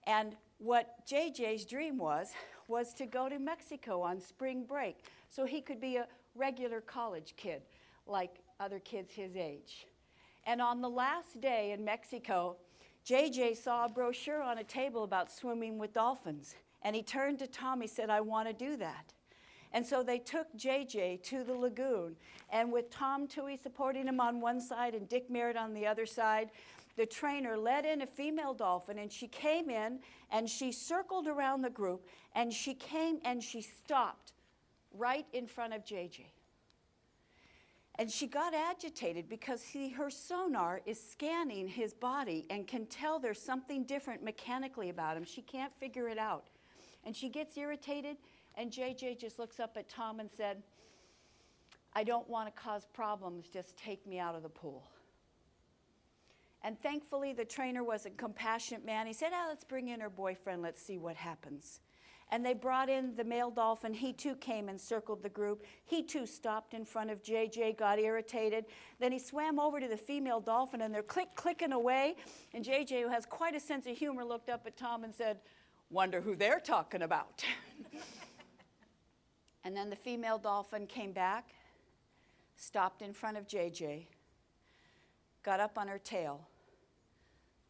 And what JJ's dream was to go to Mexico on spring break so he could be a regular college kid like other kids his age. And on the last day in Mexico, JJ saw a brochure on a table about swimming with dolphins. And he turned to Tom, he said, I want to do that. And so they took JJ to the lagoon. And with Tom Toohey supporting him on one side and Dick Merritt on the other side, the trainer led in a female dolphin, and she came in and she circled around the group, and she came and she stopped right in front of JJ. And she got agitated because her sonar is scanning his body and can tell there's something different mechanically about him. She can't figure it out. And she gets irritated, and JJ just looks up at Tom and said, I don't want to cause problems, just take me out of the pool. And thankfully, the trainer was a compassionate man. He said, let's bring in her boyfriend, let's see what happens. And they brought in the male dolphin. He too came and circled the group. He too stopped in front of JJ, got irritated. Then he swam over to the female dolphin, and they're clicking away. And JJ, who has quite a sense of humor, looked up at Tom and said, wonder who they're talking about. And then the female dolphin came back, stopped in front of JJ, got up on her tail,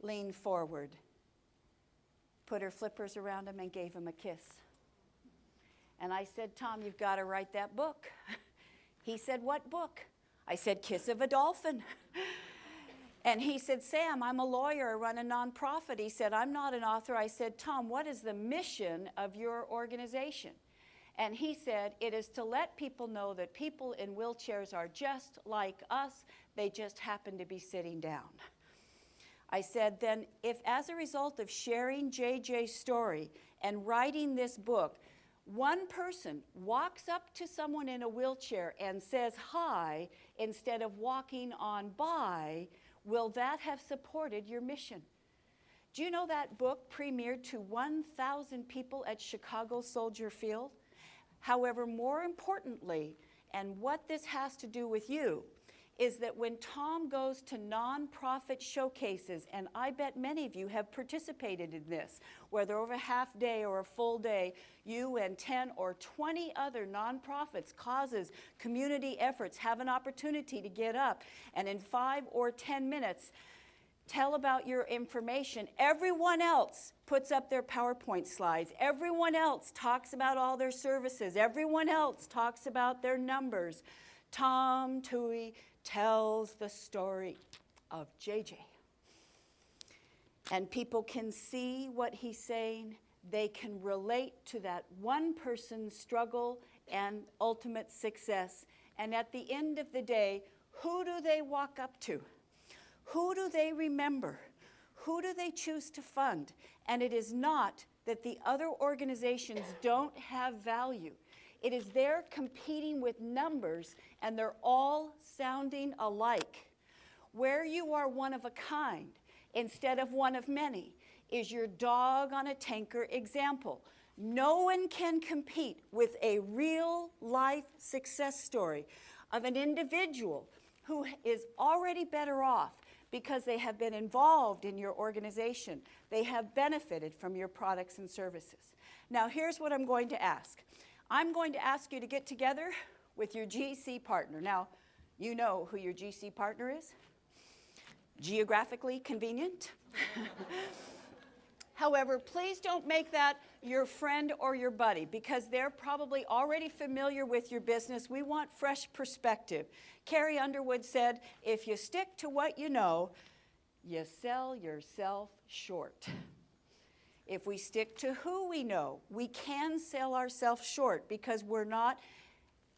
leaned forward, put her flippers around him and gave him a kiss. And I said, Tom, you've got to write that book. He said, what book? I said, Kiss of a Dolphin. And he said, Sam, I'm a lawyer, I run a nonprofit. He said, I'm not an author. I said, Tom, what is the mission of your organization? And he said, it is to let people know that people in wheelchairs are just like us. They just happen to be sitting down. I said, then if as a result of sharing JJ's story and writing this book, one person walks up to someone in a wheelchair and says hi instead of walking on by, will that have supported your mission? Do you know that book premiered to 1,000 people at Chicago Soldier Field? However, more importantly, and what this has to do with you, is that when Tom goes to nonprofit showcases, and I bet many of you have participated in this, whether over a half day or a full day, you and 10 or 20 other nonprofits, causes, community efforts have an opportunity to get up and in 5 or 10 minutes tell about your information. Everyone else puts up their PowerPoint slides. Everyone else talks about all their services. Everyone else talks about their numbers. Tom Toohey tells the story of JJ. And people can see what he's saying. They can relate to that one person's struggle and ultimate success. And at the end of the day, who do they walk up to? Who do they remember? Who do they choose to fund? And it is not that the other organizations don't have value. It is they're competing with numbers, and they're all sounding alike. Where you are one of a kind instead of one of many is your dog on a tanker example. No one can compete with a real life success story of an individual who is already better off because they have been involved in your organization. They have benefited from your products and services. Now, here's what I'm going to ask. I'm going to ask you to get together with your GC partner. Now, you know who your GC partner is. Geographically convenient. However, please don't make that your friend or your buddy, because they're probably already familiar with your business. We want fresh perspective. Carrie Underwood said, if you stick to what you know, you sell yourself short. If we stick to who we know, we can sell ourselves short because we're not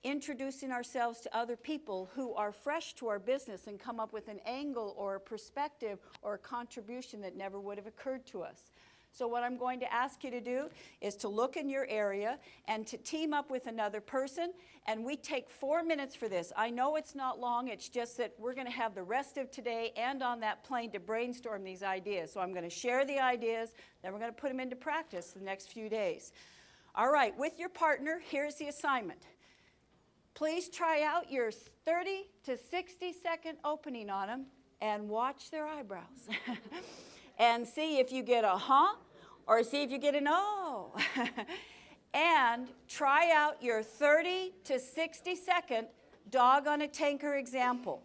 introducing ourselves to other people who are fresh to our business and come up with an angle or a perspective or a contribution that never would have occurred to us. So what I'm going to ask you to do is to look in your area and to team up with another person, and we take 4 minutes for this. I know it's not long, it's just that we're going to have the rest of today and on that plane to brainstorm these ideas. So I'm going to share the ideas, then we're going to put them into practice the next few days. All right, with your partner, here's the assignment. Please try out your 30 to 60 second opening on them and watch their eyebrows. And see if you get a huh or see if you get an O. And try out your 30 to 60 second dog on a tanker example.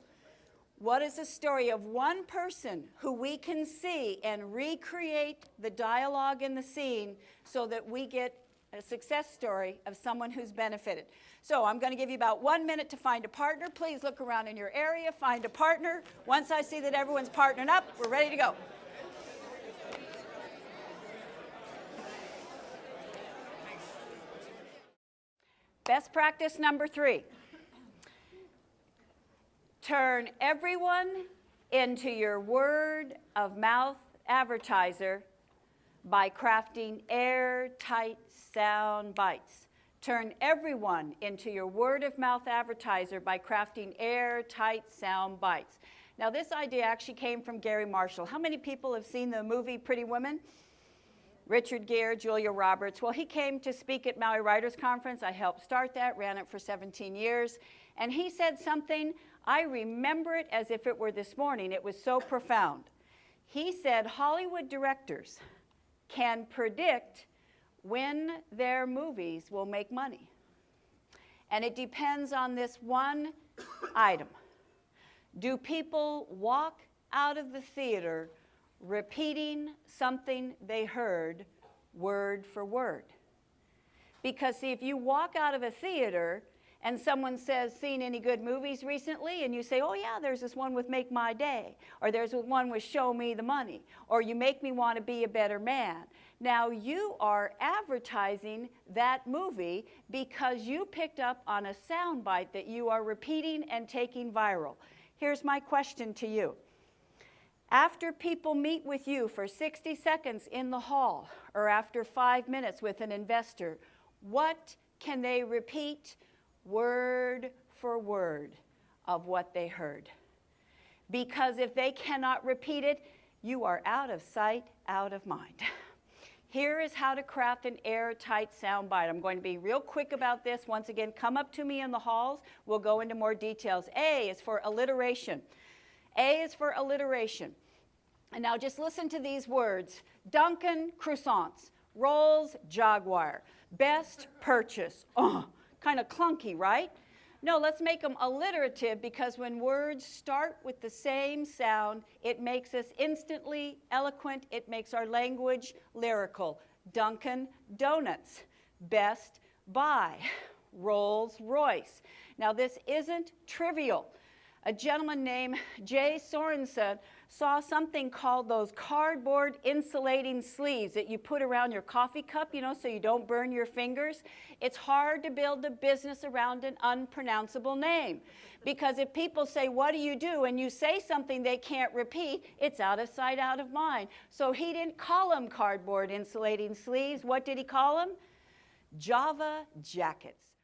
What is the story of one person who we can see and recreate the dialogue in the scene so that we get a success story of someone who's benefited? So I'm going to give you about 1 minute to find a partner. Please look around in your area, find a partner. Once I see that everyone's partnered up, we're ready to go. Best practice number 3. Turn everyone into your word of mouth advertiser by crafting airtight sound bites. Turn everyone into your word of mouth advertiser by crafting airtight sound bites. Now, this idea actually came from Gary Marshall. How many people have seen the movie Pretty Women? Richard Gere, Julia Roberts. Well, he came to speak at Maui Writers Conference. I helped start that, ran it for 17 years. And he said something, I remember it as if it were this morning. It was so profound. He said Hollywood directors can predict when their movies will make money. And it depends on this one item. Do people walk out of the theater repeating something they heard word for word? Because see, if you walk out of a theater and someone says, seen any good movies recently? And you say, oh yeah, there's this one with Make My Day, or there's one with Show Me the Money, or You Make Me Want to Be a Better Man. Now you are advertising that movie because you picked up on a soundbite that you are repeating and taking viral. Here's my question to you. After people meet with you for 60 seconds in the hall, or after 5 minutes with an investor, what can they repeat word for word of what they heard? Because if they cannot repeat it, you are out of sight, out of mind. Here is how to craft an airtight soundbite. I'm going to be real quick about this. Once again, come up to me in the halls. We'll go into more details. A is for alliteration. A is for alliteration. And now just listen to these words. Dunkin' croissants, Rolls Jaguar, best purchase. Oh, kind of clunky, right? No, let's make them alliterative, because when words start with the same sound, it makes us instantly eloquent. It makes our language lyrical. Dunkin' Donuts, Best Buy, Rolls Royce. Now this isn't trivial. A gentleman named Jay Sorensen saw something called those cardboard insulating sleeves that you put around your coffee cup, you know, so you don't burn your fingers. It's hard to build a business around an unpronounceable name, because if people say, what do you do? And you say something they can't repeat, it's out of sight, out of mind. So he didn't call them cardboard insulating sleeves. What did he call them? Java jackets.